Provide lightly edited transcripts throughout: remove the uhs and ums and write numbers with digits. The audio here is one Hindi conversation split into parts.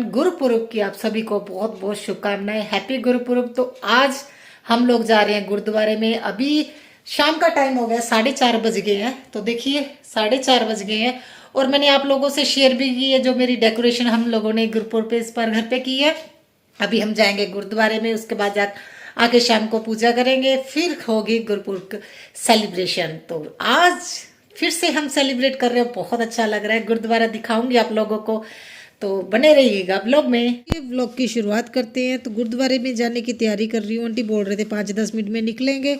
गुरुपुरब की आप सभी को बहुत बहुत शुभकामनाएं। हैप्पी गुरुपुरब। तो आज हम लोग जा रहे हैं गुरुद्वारे में। अभी शाम का टाइम हो गया, 4:30 बज गए हैं। तो देखिए 4:30 बज गए हैं और मैंने आप लोगों से शेयर भी की है जो मेरी डेकोरेशन हम लोगों ने गुरुपुरब पे इस पर घर पे की है। अभी हम जाएंगे गुरुद्वारे में, उसके बाद आके शाम को पूजा करेंगे, फिर होगी गुरुपुरब सेलिब्रेशन। तो आज फिर से हम सेलिब्रेट कर रहे हैं, बहुत अच्छा लग रहा है। गुरुद्वारा दिखाऊंगी आप लोगों को, तो बने रहिएगा ब्लॉग में। ये ब्लॉग की शुरुआत करते हैं। तो गुरुद्वारे में जाने की तैयारी कर रही हूँ। आंटी बोल रहे थे 5-10 मिनट में निकलेंगे।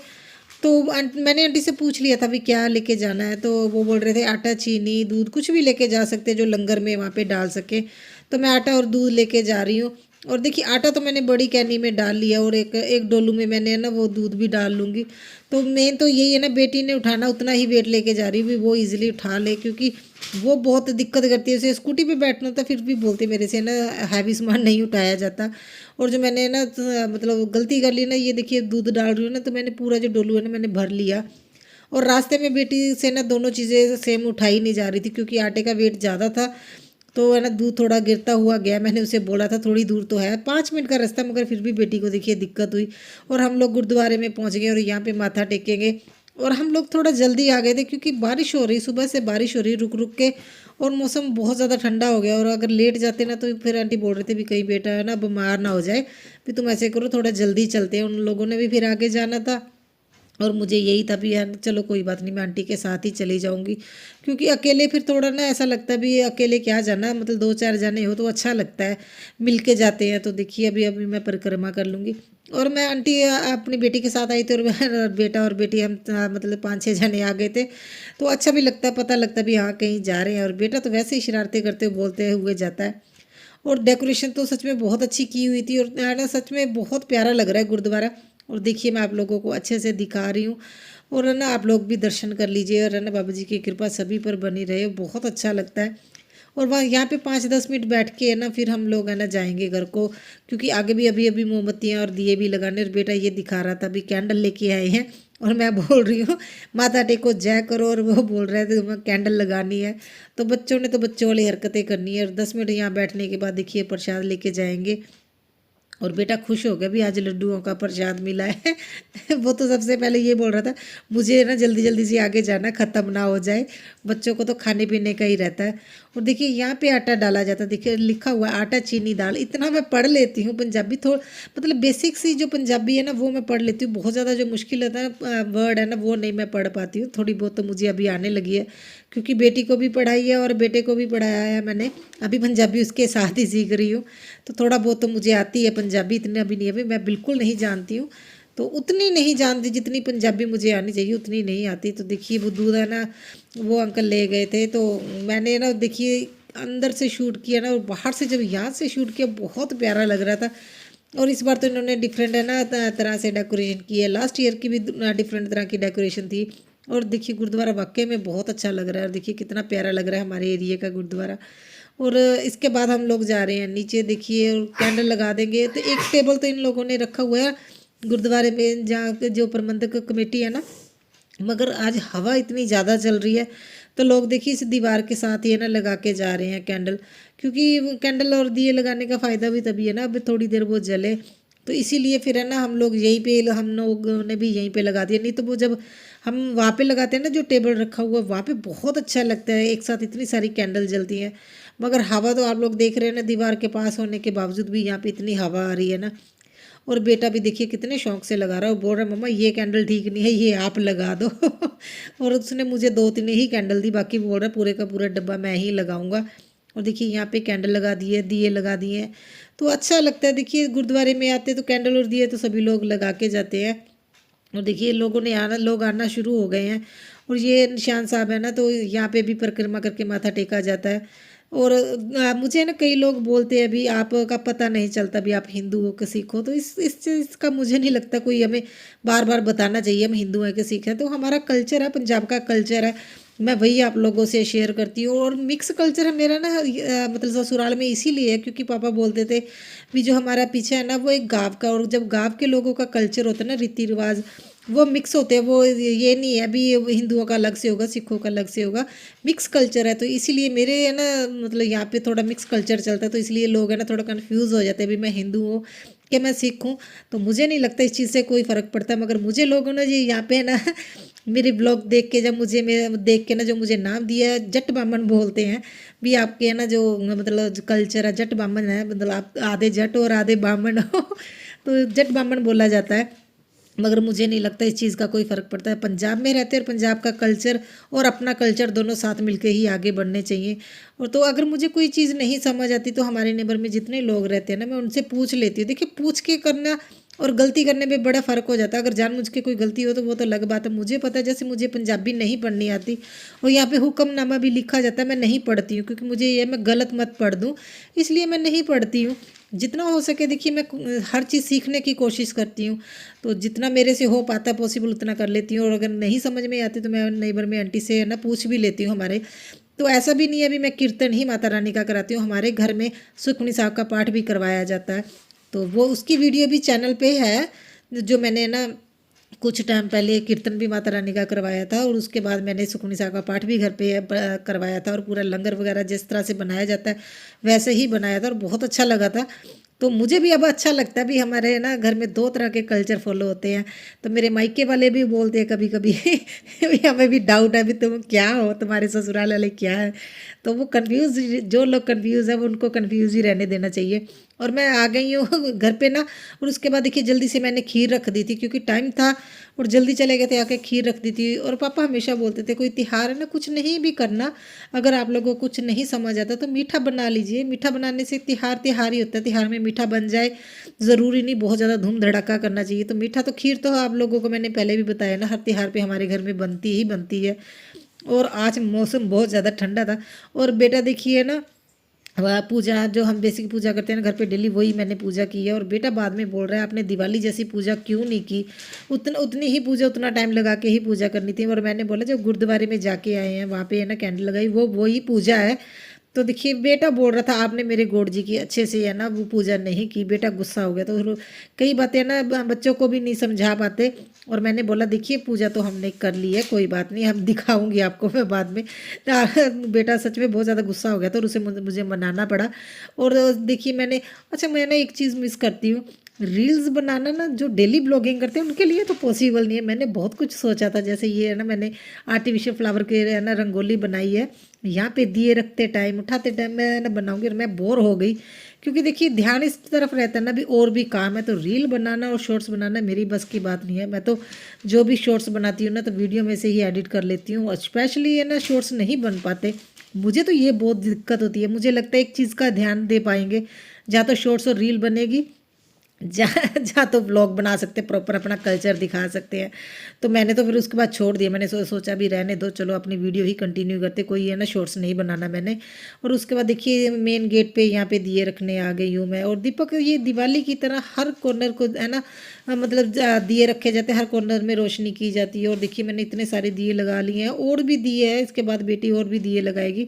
तो मैंने आंटी से पूछ लिया था भी क्या लेके जाना है। तो वो बोल रहे थे आटा, चीनी, दूध कुछ भी लेके जा सकते हैं जो लंगर में वहाँ पे डाल सके। तो मैं आटा और दूध लेके जा रही हूँ। और देखिए आटा तो मैंने बड़ी कैनी में डाल लिया और एक डोलू में मैंने ना वो दूध भी डाल लूँगी। तो मेन तो यही है ना, बेटी ने उठाना उतना ही वेट लेके जा रही हूँ, वो इजीली उठा ले, क्योंकि वो बहुत दिक्कत करती है। उसे स्कूटी पे बैठना था, फिर भी बोलते मेरे से ना हैवी सामान नहीं उठाया जाता। और जो मैंने ना मतलब गलती कर ली ना, ये देखिए दूध डाल रही हूँ ना, तो मैंने पूरा जो डोलू है ना मैंने भर लिया। और रास्ते में बेटी से ना दोनों चीज़ें सेम उठाई नहीं जा रही थी, क्योंकि आटे का वेट ज़्यादा था। तो है ना दूध थोड़ा गिरता हुआ गया। मैंने उसे बोला था थोड़ी दूर तो है, 5 मिनट का रास्ता, मगर फिर भी बेटी को देखिए दिक्कत हुई। और हम लोग गुरुद्वारे में पहुंच गए और यहाँ पे माथा टेकेंगे। और हम लोग थोड़ा जल्दी आ गए थे क्योंकि बारिश हो रही, सुबह से बारिश हो रही रुक रुक के, और मौसम बहुत ज़्यादा ठंडा हो गया। और अगर लेट जाते ना तो फिर आंटी बोल रहे थे भी कहीं बेटा है ना बीमार ना हो जाए, भी तुम ऐसे करो थोड़ा जल्दी चलते हैं। उन लोगों ने भी फिर आगे जाना था और मुझे यही था भी यार चलो कोई बात नहीं, मैं आंटी के साथ ही चली जाऊंगी, क्योंकि अकेले फिर थोड़ा ना ऐसा लगता है भी अकेले क्या जाना, मतलब 2-4 जाने हो तो अच्छा लगता है, मिल के जाते हैं। तो देखिए अभी अभी मैं परिक्रमा कर लूँगी। और मैं आंटी अपनी बेटी के साथ आई थी और बेटा और बेटी हम मतलब 5-6 जने आ गए थे। तो अच्छा भी लगता है, पता लगता है भी हाँ कहीं जा रहे हैं। और बेटा तो वैसे ही शरारतें करते हुए बोलते हुए जाता है। और डेकोरेशन तो सच में बहुत अच्छी की हुई थी और ना सच में बहुत प्यारा लग रहा है गुरुद्वारा। और देखिए मैं आप लोगों को अच्छे से दिखा रही हूँ। और है ना आप लोग भी दर्शन कर लीजिए, और है ना बाबा जी की कृपा सभी पर बनी रहे, बहुत अच्छा लगता है। और वहाँ यहाँ पे 5-10 मिनट बैठ के है ना फिर हम लोग है ना जाएंगे घर को, क्योंकि आगे भी अभी अभी मोमबत्तियाँ और दिए भी लगाने। और बेटा ये दिखा रहा था अभी कैंडल लेके आए हैं, और मैं बोल रही हूँ माता टेको जय करो, और वो बोल रहे थे मैं कैंडल लगानी है। तो बच्चों ने तो बच्चों वाली हरकतें करनी है। और 10 मिनट यहाँ बैठने के बाद देखिए प्रसाद लेके जाएंगे। और बेटा खुश हो गया भी आज लड्डुओं का प्रसाद मिला है। वो तो सबसे पहले ये बोल रहा था मुझे ना जल्दी जल्दी से आगे जाना, ख़त्म ना हो जाए, बच्चों को तो खाने पीने का ही रहता है। और देखिए यहाँ पे आटा डाला जाता है, देखिए लिखा हुआ है आटा, चीनी, दाल। इतना मैं पढ़ लेती हूँ पंजाबी, थोड़ा मतलब बेसिक सी जो पंजाबी है ना वो मैं पढ़ लेती हूँ। बहुत ज़्यादा जो मुश्किल होता है वर्ड है ना वो नहीं मैं पढ़ पाती हूँ। थोड़ी बहुत तो मुझे अभी आने लगी है, क्योंकि बेटी को भी पढ़ाई है और बेटे को भी पढ़ाया है मैंने। अभी पंजाबी उसके साथ ही सीख रही हूँ। तो थोड़ा बहुत तो मुझे आती है पंजाबी, इतनी अभी नहीं है, मैं बिल्कुल नहीं जानती हूँ। तो उतनी नहीं जानती जितनी पंजाबी मुझे आनी चाहिए, उतनी नहीं आती। तो देखिए वो दूध है ना वो अंकल ले गए थे, तो मैंने ना देखिए अंदर से शूट किया ना, और बाहर से जब यहाँ से शूट किया बहुत प्यारा लग रहा था। और इस बार तो इन्होंने डिफरेंट है ना तरह से डेकोरेशन की है। लास्ट ईयर की भी डिफरेंट तरह की डेकोरेशन थी। और देखिए गुरुद्वारा वाकई में बहुत अच्छा लग रहा है, और देखिए कितना प्यारा लग रहा है हमारे एरिया का गुरुद्वारा। और इसके बाद हम लोग जा रहे हैं नीचे, देखिए और कैंडल लगा देंगे। तो एक टेबल तो इन लोगों ने रखा हुआ है गुरुद्वारे में, जहाँ जो प्रबंधक कमेटी है ना, मगर आज हवा इतनी ज़्यादा चल रही है तो लोग देखिए इस दीवार के साथ ही है ना लगा के जा रहे हैं कैंडल, क्योंकि कैंडल और दिए लगाने का फ़ायदा भी तभी है ना अब थोड़ी देर वो जले। तो इसीलिए फिर है ना हम लोग यहीं पे, हम लोगों ने भी यहीं पे लगा दिया। नहीं तो वो जब हम वहाँ पे लगाते हैं ना जो टेबल रखा हुआ वहाँ पे बहुत अच्छा लगता है, एक साथ इतनी सारी कैंडल जलती हैं। मगर हवा तो आप लोग देख रहे हैं ना, दीवार के पास होने के बावजूद भी यहाँ पे इतनी हवा आ रही है ना। और बेटा भी देखिए कितने शौक से लगा रहा है, वो बोल रहा है मम्मा ये कैंडल ठीक नहीं है, ये आप लगा दो। और उसने मुझे 2-3 ही कैंडल दी, बाकी बोल रहा है पूरे का पूरा डब्बा मैं ही लगाऊंगा। और देखिए यहाँ पे कैंडल लगा दिए, दिए लगा दिए हैं। तो अच्छा लगता है। देखिए गुरुद्वारे में आते तो कैंडल और दिए तो सभी लोग लगा के जाते हैं। और देखिए लोग आना शुरू हो गए हैं। और ये निशान साहब है ना, तो यहाँ पे भी परिक्रमा करके माथा टेका जाता है। और मुझे ना कई लोग बोलते हैं अभी आपका पता नहीं चलता भी आप हिंदू हो कि सिख हो, तो इस चीज़ का मुझे नहीं लगता कोई हमें बार बार बताना चाहिए हम हिंदू हैं कि सिख हैं। तो हमारा कल्चर है, पंजाब का कल्चर है, मैं वही आप लोगों से शेयर करती हूँ। और मिक्स कल्चर है मेरा ना, मतलब ससुराल में इसीलिए है क्योंकि पापा बोलते थे भी जो हमारा पीछे है ना वो एक गाँव का, और जब गाँव के लोगों का कल्चर होता है ना, रीति रिवाज वो मिक्स होते हैं। वो ये नहीं है अभी हिंदुओं का अलग से होगा, सिखों का अलग से होगा, मिक्स कल्चर है। तो इसीलिए मेरे है ना, मतलब यहाँ पे थोड़ा मिक्स कल्चर चलता है, तो इसलिए लोग है ना थोड़ा कंफ्यूज हो जाते हैं भी मैं हिंदू हूँ कि मैं सिख हूँ। तो मुझे नहीं लगता इस चीज़ से कोई फ़र्क पड़ता, मगर मुझे लोगों ने जी यहाँ पे है ना मेरे ब्लॉग देख के, जब मुझे मेरे देख के ना जो मुझे नाम दिया है जट बामन बोलते हैं भी आपके है ना जो मतलब जो कल्चर है जट बामन है, मतलब आप आधे जट और आधे बामन हो तो जट बामन बोला जाता है। मगर मुझे नहीं लगता इस चीज़ का कोई फ़र्क पड़ता है। पंजाब में रहते हैं और पंजाब का कल्चर और अपना कल्चर दोनों साथ मिलके ही आगे बढ़ने चाहिए। और तो अगर मुझे कोई चीज़ नहीं समझ आती तो हमारे नेबर में जितने लोग रहते हैं ना, मैं उनसे पूछ लेती हूँ। देखिए पूछ के करना और गलती करने में बड़ा फ़र्क हो जाता है। अगर जानबूझ के कोई गलती हो तो वो तो अलग बात है। मुझे पता है, जैसे मुझे पंजाबी नहीं पढ़नी आती और यहाँ पे हुक्मनामा भी लिखा जाता है, मैं नहीं पढ़ती हूँ क्योंकि मुझे ये मैं गलत मत पढ़ दूँ, इसलिए मैं नहीं पढ़ती हूँ। जितना हो सके देखिए मैं हर चीज़ सीखने की कोशिश करती हूँ, तो जितना मेरे से हो पाता है पॉसिबल उतना कर लेती हूँ। और अगर नहीं समझ में आती तो मैं नेबर में आंटी से है ना पूछ भी लेती हूँ हमारे। तो ऐसा भी नहीं है अभी मैं कीर्तन ही माता रानी का कराती हूँ, हमारे घर में सुखमनी साहब का पाठ भी करवाया जाता है। तो वो उसकी वीडियो भी चैनल पे है, जो मैंने ना कुछ टाइम पहले कीर्तन भी माता रानी का करवाया था, और उसके बाद मैंने सुखमनी साहब का पाठ भी घर पे करवाया था। और पूरा लंगर वगैरह जिस तरह से बनाया जाता है वैसे ही बनाया था और बहुत अच्छा लगा था। तो मुझे भी अब अच्छा लगता है भी हमारे ना घर में दो तरह के कल्चर फॉलो होते हैं। तो मेरे मायके वाले भी बोलते हैं कभी कभी हमें भी डाउट है भी तुम क्या हो, तुम्हारे ससुराल वाले क्या है। तो वो कंफ्यूज, जो लोग कंफ्यूज है वो उनको कंफ्यूज ही रहने देना चाहिए। और मैं आ गई हूँ घर पे ना, और उसके बाद देखिए जल्दी से मैंने खीर रख दी थी क्योंकि टाइम था और जल्दी चले गए थे, आके खीर रख दी थी। और पापा हमेशा बोलते थे कोई त्योहार है ना कुछ नहीं भी करना, अगर आप लोगों को कुछ नहीं समझ आता तो मीठा बना लीजिए, मीठा बनाने से त्योहार त्योहार ही होता है, त्योहार में मीठा बन जाए, ज़रूरी नहीं बहुत ज़्यादा धूम धड़ाका करना चाहिए। तो मीठा तो खीर तो आप लोगों को मैंने पहले भी बताया ना, हर त्योहार पे हमारे घर में बनती ही बनती है। और आज मौसम बहुत ज़्यादा ठंडा था। और बेटा देखिए ना, वह पूजा जो हम बेसिक पूजा करते हैं ना घर पे डेली, वही मैंने पूजा की है। और बेटा बाद में बोल रहा है आपने दिवाली जैसी पूजा क्यों नहीं की, उतनी ही पूजा उतना टाइम लगा के ही पूजा करनी थी। और मैंने बोला जो गुरुद्वारे में जाके आए हैं वहाँ पे है ना कैंडल लगाई, वो वही पूजा है। तो देखिए बेटा बोल रहा था आपने मेरे गॉड जी की अच्छे से है ना वो पूजा नहीं की, बेटा गुस्सा हो गया। तो फिर कई बातें ना बच्चों को भी नहीं समझा पाते। और मैंने बोला देखिए पूजा तो हमने कर ली है, कोई बात नहीं, हम दिखाऊंगी आपको मैं बाद में। बेटा सच में बहुत ज़्यादा गुस्सा हो गया था और उसे मुझे मनाना पड़ा। और देखिए मैंने, अच्छा मैं ना एक चीज़ मिस करती हूँ, रील्स बनाना ना, जो डेली ब्लॉगिंग करते हैं उनके लिए तो पॉसिबल नहीं है। मैंने बहुत कुछ सोचा था, जैसे ये है ना मैंने आर्टिफिशियल फ्लावर के है ना रंगोली बनाई है, यहाँ पे दिए रखते टाइम उठाते टाइम मैं ना बनाऊंगी, और मैं बोर हो गई क्योंकि देखिए ध्यान इस तरफ रहता है ना भी और भी काम है। तो रील बनाना और शॉर्ट्स बनाना मेरी बस की बात नहीं है। मैं तो जो भी शॉर्ट्स बनाती हूँ ना तो वीडियो में से ही एडिट कर लेती हूँ, और स्पेशली है ना शॉर्ट्स नहीं बन पाते, मुझे तो ये बहुत दिक्कत होती है। मुझे लगता है एक चीज़ का ध्यान दे पाएंगे, या तो शॉर्ट्स और रील बनेगी, जहाँ जहाँ तो ब्लॉग बना सकते हैं, प्रॉपर अपना कल्चर दिखा सकते हैं। तो मैंने तो फिर उसके बाद छोड़ दिया, मैंने सोचा भी रहने दो, चलो अपनी वीडियो ही कंटिन्यू करते, कोई है ना शॉर्ट्स नहीं बनाना मैंने। और उसके बाद देखिए मेन गेट पे यहाँ पे दिए रखने आ गई हूँ मैं। और दीपक ये दिवाली की तरह हर कॉर्नर को है ना मतलब दिए रखे जाते हैं, हर कॉर्नर में रोशनी की जाती है। और देखिए मैंने इतने सारे दिए लगा लिए हैं, और भी दिए हैं, इसके बाद बेटी और भी दिए लगाएगी।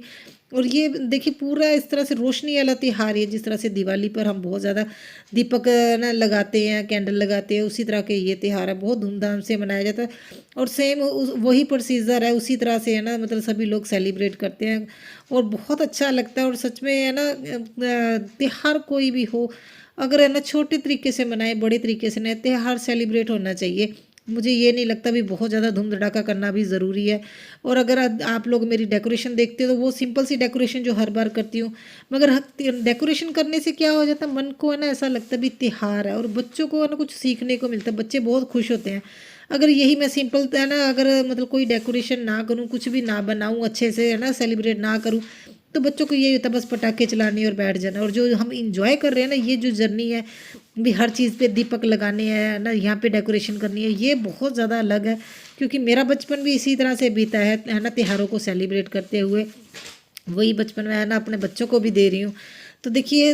और ये देखिए पूरा इस तरह से रोशनी वाला त्योहार है, जिस तरह से दिवाली पर हम बहुत ज़्यादा दीपक ना लगाते हैं, कैंडल लगाते हैं, उसी तरह के ये त्यौहार है, बहुत धूमधाम से मनाया जाता है। और सेम वही प्रोसीजर है, उसी तरह से है ना मतलब सभी लोग सेलिब्रेट करते हैं, और बहुत अच्छा लगता है। और सच में है ना त्यौहार कोई भी हो, अगर है ना छोटे तरीके से मनाए, बड़े तरीके से ना त्यौहार सेलिब्रेट होना चाहिए। मुझे ये नहीं लगता भी बहुत ज़्यादा धूम धड़ाका करना भी ज़रूरी है। और अगर आप लोग मेरी डेकोरेशन देखते हो तो वो सिंपल सी डेकोरेशन जो हर बार करती हूँ, मगर डेकोरेशन करने से क्या हो जाता है, मन को है ना ऐसा लगता है भी त्योहार है, और बच्चों को है ना कुछ सीखने को मिलता है, बच्चे बहुत खुश होते हैं। अगर यही मैं सिंपल है ना, अगर मतलब कोई डेकोरेशन ना करूँ, कुछ भी ना बनाऊँ अच्छे से है ना, सेलिब्रेट ना करूँ, तो बच्चों को यही होता है बस पटाखे चलाने और बैठ जाना। और जो हम इंजॉय कर रहे हैं ना, ये जो जर्नी है भी, हर चीज़ पे दीपक लगाने हैं ना, यहाँ पे डेकोरेशन करनी है, ये बहुत ज़्यादा अलग है। क्योंकि मेरा बचपन भी इसी तरह से बीता है ना, त्योहारों को सेलिब्रेट करते हुए। वही बचपन में है ना, अपने बच्चों को भी दे रही हूँ। तो देखिए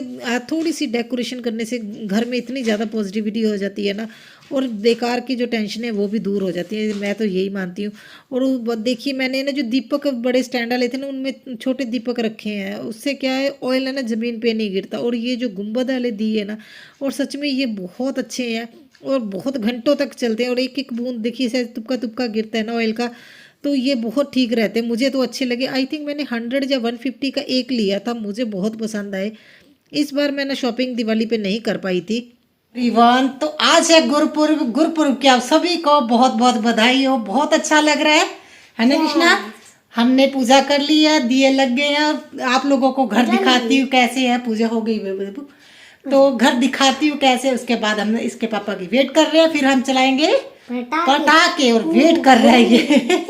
थोड़ी सी डेकोरेशन करने से घर में इतनी ज़्यादा पॉजिटिविटी हो जाती है ना, और बेकार की जो टेंशन है वो भी दूर हो जाती है, मैं तो यही मानती हूँ। और देखिए मैंने ना जो दीपक बड़े स्टैंड वाले थे ना, उनमें छोटे दीपक रखे हैं, उससे क्या है ऑयल है ना ज़मीन पे नहीं गिरता। और ये जो गुंबद वाले दिए ना, और सच में ये बहुत अच्छे हैं और बहुत घंटों तक चलते हैं। और एक एक बूंद देखिए से तुपका तुपका गिरता है ना ऑयल का, तो ये बहुत ठीक रहते हैं, मुझे तो अच्छे लगे। आई थिंक मैंने 100 या 150 का एक लिया था, मुझे बहुत पसंद आए। इस बार मैंने शॉपिंग दिवाली पे नहीं कर पाई थी। रिवान तो आज है गुरुपुरब, गुरुपुरब की आप सभी को बहुत बहुत बधाई हो। बहुत अच्छा लग रहा है ना कृष्णा? हमने पूजा कर ली है, दिए लग गए हैं, और आप लोगों को घर दिखाती हूँ कैसे है। पूजा हो गई तो घर दिखाती हूँ कैसे। उसके बाद हम इसके पापा की वेट कर रहे हैं, फिर हम चलाएंगे पटाखे। और वेट कर रहे हैं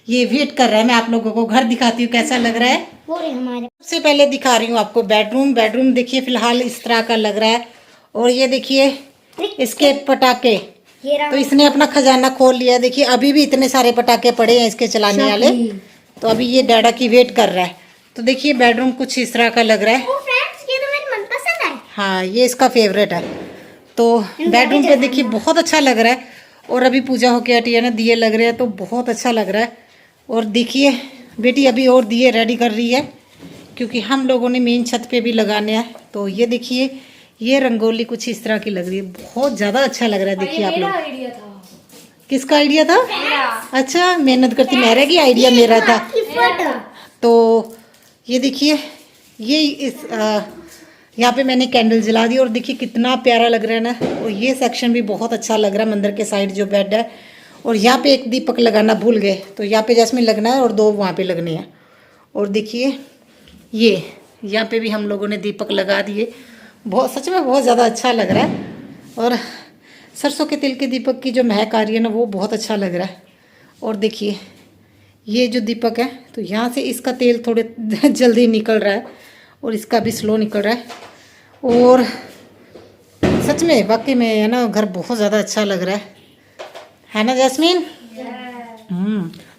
ये वेट कर रहा है। मैं आप लोगों को घर दिखाती हूँ कैसा लग रहा है। सबसे पहले दिखा रही हूँ आपको बेडरूम। बेडरूम देखिए फिलहाल इस तरह का लग रहा है। और ये देखिए इसके पटाखे, तो इसने अपना खजाना खोल लिया। देखिए अभी भी इतने सारे पटाखे पड़े हैं इसके चलाने वाले, तो अभी ये डैडा की वेट कर रहा है। तो देखिए बेडरूम कुछ इस तरह का लग रहा है। ये तो मेरी मनपसंद है। हाँ ये इसका फेवरेट है। तो बेडरूम पे देखिए बहुत अच्छा लग रहा है। और अभी पूजा होके हटी है ना, दिए लग रहे हैं तो बहुत अच्छा लग रहा है। और देखिए बेटी अभी और दिए रेडी कर रही है, क्योंकि हम लोगों ने मेन छत पे भी लगाने हैं। तो ये देखिए ये रंगोली कुछ इस तरह की लग रही है, बहुत ज़्यादा अच्छा लग रहा है। देखिए आप लोग, किसका आइडिया था? अच्छा, मेहनत करती मेरा की आइडिया मेरा था। तो ये देखिए ये इस यहाँ पे मैंने कैंडल जला दी, और देखिए कितना प्यारा लग रहा है ना। और ये सेक्शन भी बहुत अच्छा लग रहा है, मंदिर के साइड जो बेड है। और यहाँ पे एक दीपक लगाना भूल गए, तो यहाँ पे जैस्मिन लगना है और 2 वहाँ पे लगने हैं। और देखिए ये यहाँ पे भी हम लोगों ने दीपक लगा दिए। बहुत सच में बहुत ज़्यादा अच्छा लग रहा है। और सरसों के तेल के दीपक की जो महक आ रही है ना, वो बहुत अच्छा लग रहा है। और देखिए ये जो दीपक है, तो यहाँ से इसका तेल थोड़े जल्दी निकल रहा है और इसका भी स्लो निकल रहा है। और सच में वाकई में है ना, घर बहुत ज़्यादा अच्छा लग रहा है ना जैस्मीन?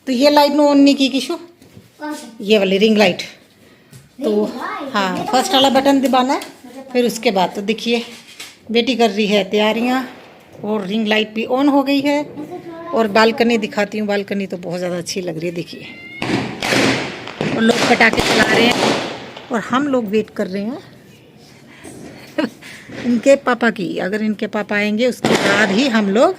तो ये लाइट नो ऑन नहीं की किशु, ये वाली रिंग लाइट। तो हाँ फर्स्ट वाला बटन दबाना है, फिर उसके बाद तो देखिए बेटी कर रही है तैयारियाँ, और रिंग लाइट भी ऑन हो गई है। और बालकनी दिखाती हूँ, बालकनी तो बहुत ज़्यादा अच्छी लग रही है देखिए। और लोग पटाखे चला रहे हैं और हम लोग वेट कर रहे हैं इनके पापा की। अगर इनके पापा आएंगे उसके बाद ही हम लोग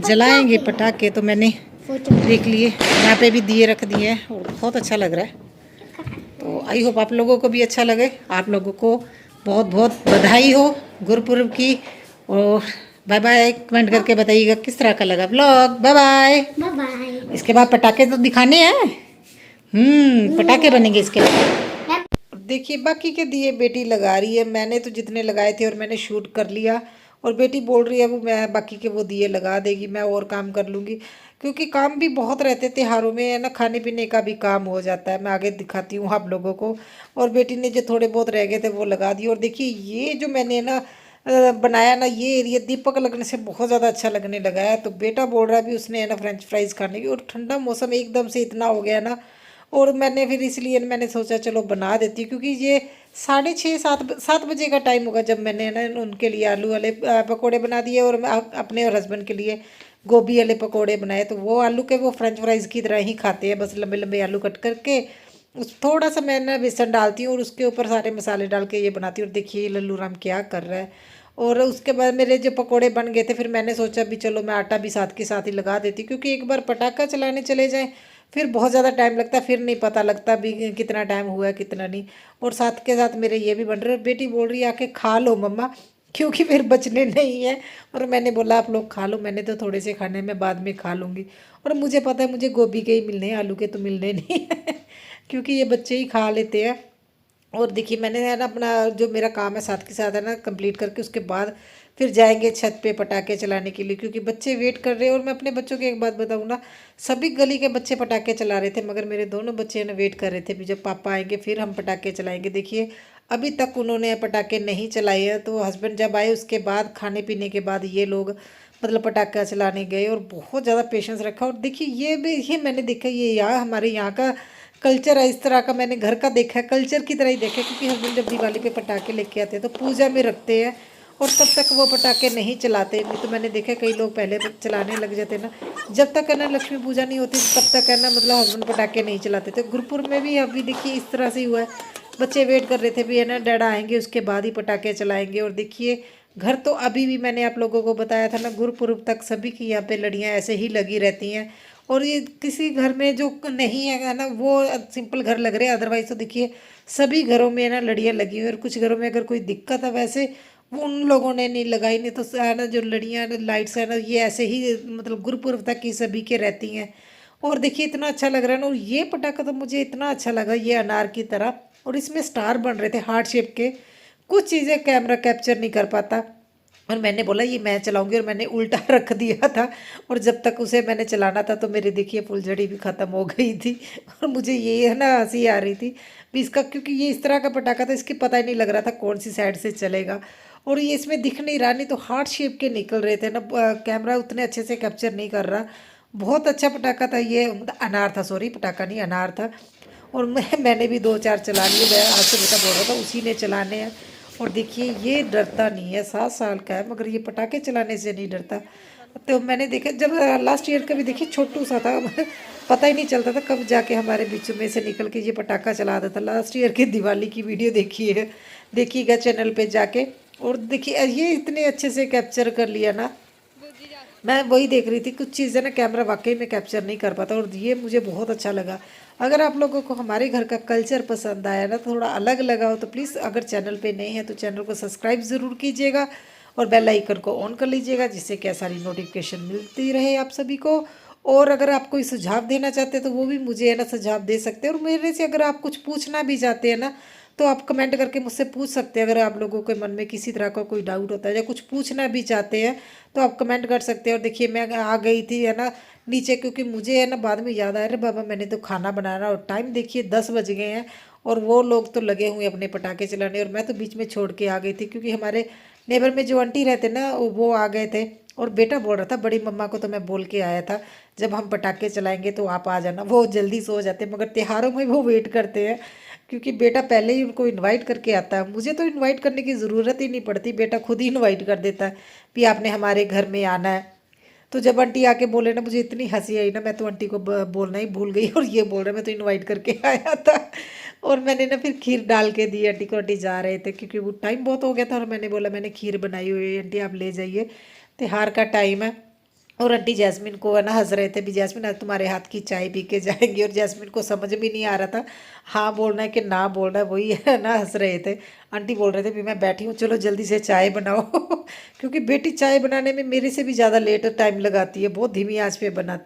जलाएंगे पटाखे। तो मैंने देख लिए यहाँ पे भी दिए रख दिए हैं, और बहुत अच्छा लग रहा है। तो आई होप आप लोगों को भी अच्छा लगे। आप लोगों को बहुत बहुत बधाई हो गुरुपुरब की। और बाय बाय कमेंट करके बताइएगा किस तरह का लगा ब्लॉग। Bye bye. इसके बाद पटाखे तो दिखाने हैं, पटाखे बनेंगे इसके बाद। देखिए बाकी के दिए बेटी लगा रही है, मैंने तो जितने लगाए थे और मैंने शूट कर लिया। और बेटी बोल रही है वो मैं बाकी के वो दिए लगा देगी, मैं और काम कर लूँगी, क्योंकि काम भी बहुत रहते त्योहारों में है ना, खाने पीने का भी काम हो जाता है। मैं आगे दिखाती हूँ आप लोगों को। और बेटी ने जो थोड़े बहुत रह गए थे वो लगा दिए। और देखिए ये जो मैंने ना बनाया ना, ये एरिया दीपक लगने से बहुत ज़्यादा अच्छा लगने लगा है। तो बेटा बोल रहा है भी उसने है ना फ्रेंच फ्राइज़ खाने की। और ठंडा मौसम एकदम से इतना हो गया ना, और मैंने फिर इसलिए मैंने सोचा चलो बना देती हूँ, क्योंकि ये 6:30 7 बजे का टाइम होगा जब मैंने ना उनके लिए आलू वाले पकोड़े बना दिए, और मैं अपने और हस्बैंड के लिए गोभी वाले पकोड़े बनाए। तो वो आलू के वो फ्रेंच फ्राइज़ की तरह ही खाते हैं, बस लंबे लंबे आलू कट करके उस थोड़ा सा मैं ना बेसन डालती हूँ और उसके ऊपर सारे मसाले डाल के ये बनाती हूँ। और देखिए लल्लू राम क्या कर रहा है। और उसके बाद मेरे जो पकोड़े बन गए थे, फिर मैंने सोचा भी चलो मैं आटा भी साथ के साथ ही लगा देती, क्योंकि एक बार पटाखा चलाने चले जाएं फिर बहुत ज़्यादा टाइम लगता है, फिर नहीं पता लगता भी कितना टाइम हुआ है कितना नहीं। और साथ के साथ मेरे ये भी बन रहे। बेटी बोल रही है आके खा लो मम्मा, क्योंकि फिर बचने नहीं है। और मैंने बोला आप लोग खा लो, मैंने तो थोड़े से खाने में बाद में खा लूँगी। और मुझे पता है मुझे गोभी के ही मिलने हैं, आलू के तो मिलने नहीं है क्योंकि ये बच्चे ही खा लेते हैं। और देखिए मैंने है ना अपना जो मेरा काम है साथ के साथ है ना कंप्लीट करके उसके बाद फिर जाएंगे छत पे पटाखे चलाने के लिए, क्योंकि बच्चे वेट कर रहे हैं। और मैं अपने बच्चों की एक बात बताऊँ ना, सभी गली के बच्चे पटाखे चला रहे थे, मगर मेरे दोनों बच्चे ना वेट कर रहे थे भी जब पापा आएंगे फिर हम पटाखे चलाएंगे। देखिए अभी तक उन्होंने पटाखे नहीं चलाए हैं। तो हस्बैंड जब आए उसके बाद, खाने पीने के बाद, ये लोग मतलब पटाखा चलाने गए और बहुत ज़्यादा पेशेंस रखा। और देखिए ये भी, ये मैंने देखा, ये यहाँ हमारे यहाँ का कल्चर है। इस तरह का मैंने घर का देखा है, कल्चर की तरह ही देखा है। क्योंकि हस्बैंड जब दिवाली पे पटाखे लेके आते हैं तो पूजा में रखते हैं और तब तक वो पटाखे नहीं चलाते। नहीं तो मैंने देखा कई लोग पहले चलाने लग जाते ना, जब तक है ना लक्ष्मी पूजा नहीं होती तब तक है ना मतलब हस्बैंड पटाखे नहीं चलाते थे। गुरुपुर में भी अभी देखिए इस तरह से हुआ है, बच्चे वेट कर रहे थे भी है ना डैडा आएंगे उसके बाद ही पटाखे चलाएंगे। और देखिए घर तो अभी भी मैंने आप लोगों को बताया था ना, गुरुपुरब तक सभी की यहाँ पे लड़ियाँ ऐसे ही लगी रहती हैं। और ये किसी घर में जो नहीं है ना वो सिंपल घर लग रहे हैं, अदरवाइज तो देखिए सभी घरों में ना लड़ियाँ लगी हुई। और कुछ घरों में अगर कोई दिक्कत है वैसे वो उन लोगों ने नहीं लगाई, नहीं तो है ना जो लड़ियाँ लाइट्स है ना ये ऐसे ही मतलब गुरुपुरब तक की सभी के रहती हैं। और देखिए इतना अच्छा लग रहा है ना। और ये पटाखा तो मुझे इतना अच्छा लगा, ये अनार की तरह, और इसमें स्टार बन रहे थे हार्ट शेप के। कुछ चीज़ें कैमरा कैप्चर नहीं कर पाता। और मैंने बोला ये मैं चलाऊंगी, और मैंने उल्टा रख दिया था। और जब तक उसे मैंने चलाना था तो मेरी देखिए फुलझड़ी भी ख़त्म हो गई थी। और मुझे ये है ना हंसी आ रही थी भी इसका, क्योंकि ये इस तरह का पटाखा था, इसके पता ही नहीं लग रहा था कौन सी साइड से चलेगा। और ये इसमें दिख नहीं रहा, नहीं तो हार्ट शेप के निकल रहे थे ना, कैमरा उतने अच्छे से कैप्चर नहीं कर रहा। बहुत अच्छा पटाखा था ये, अनार था, सॉरी पटाखा नहीं अनार था। और मैंने भी दो चार चला लिए, मैं आज से बेटा बोल रहा था उसी ने चलाने हैं। और देखिए ये डरता नहीं है, 7 साल का है मगर ये पटाखे चलाने से नहीं डरता। तो मैंने देखा जब लास्ट ईयर का भी देखिए छोटू सा था पता ही नहीं चलता था कब जाके हमारे बीच में से निकल के ये पटाखा चला देता। लास्ट ईयर की दिवाली की वीडियो देखी है, देखिएगा चैनल पे जाके। और देखिए ये इतने अच्छे से कैप्चर कर लिया ना, मैं वही देख रही थी कुछ चीज़ें ना कैमरा वाकई में कैप्चर नहीं कर पाता। और ये मुझे बहुत अच्छा लगा। अगर आप लोगों को हमारे घर का कल्चर पसंद आया ना, थोड़ा अलग लगा हो, तो प्लीज़ अगर चैनल पे नए हैं तो चैनल को सब्सक्राइब ज़रूर कीजिएगा और बेल आइकन को ऑन कर लीजिएगा, जिससे क्या सारी नोटिफिकेशन मिलती रहे आप सभी को। और अगर आप कोई सुझाव देना चाहते हैं तो वो भी मुझे है ना सुझाव दे सकते हैं। और मेरे से अगर आप कुछ पूछना भी चाहते हैं ना तो आप कमेंट करके मुझसे पूछ सकते हैं। अगर आप लोगों के मन में किसी तरह का कोई डाउट होता है या कुछ पूछना भी चाहते हैं तो आप कमेंट कर सकते हैं। और देखिए मैं आ गई थी है ना नीचे, क्योंकि मुझे है ना बाद में याद आया, अरे बाबा मैंने तो खाना बनाना। और टाइम देखिए 10 बज गए हैं और वो लोग तो लगे हुए अपने पटाखे चलाने, और मैं तो बीच में छोड़ के आ गई थी। क्योंकि हमारे नेबर में जो आंटी रहते ना वो आ गए थे। और बेटा बोल रहा था, बड़ी मम्मा को तो मैं बोल के आया था जब हम पटाखे चलाएंगे तो आप आ जाना। वो जल्दी सो जाते हैं मगर त्योहारों में वो वेट करते हैं, क्योंकि बेटा पहले ही उनको इनवाइट करके आता है। मुझे तो इनवाइट करने की ज़रूरत ही नहीं पड़ती, बेटा खुद ही इनवाइट कर देता है कि आपने हमारे घर में आना है। तो जब आंटी आके बोले ना, मुझे इतनी हंसी आई ना, मैं तो आंटी को बोलना ही भूल गई। और ये बोल रहे मैं तो इनवाइट करके आया था। और मैंने ना फिर खीर डाल के दी आंटी को, आंटी जा रहे थे क्योंकि वो टाइम बहुत हो गया था। और मैंने बोला मैंने खीर बनाई हुई है आंटी आप ले जाइए, त्योहार का टाइम है। और आंटी जैस्मिन को है ना हंस रहे थे भी जैस्मिन आज तुम्हारे हाथ की चाय पी के जाएंगी। और जैस्मिन को समझ भी नहीं आ रहा था हाँ बोलना है कि ना बोलना है, वही है ना हंस रहे थे। आंटी बोल रहे थे भी मैं बैठी हूँ चलो जल्दी से चाय बनाओ क्योंकि बेटी चाय बनाने में मेरे से भी ज़्यादा लेट टाइम लगाती है, बहुत धीमी आंच पे बनाती है।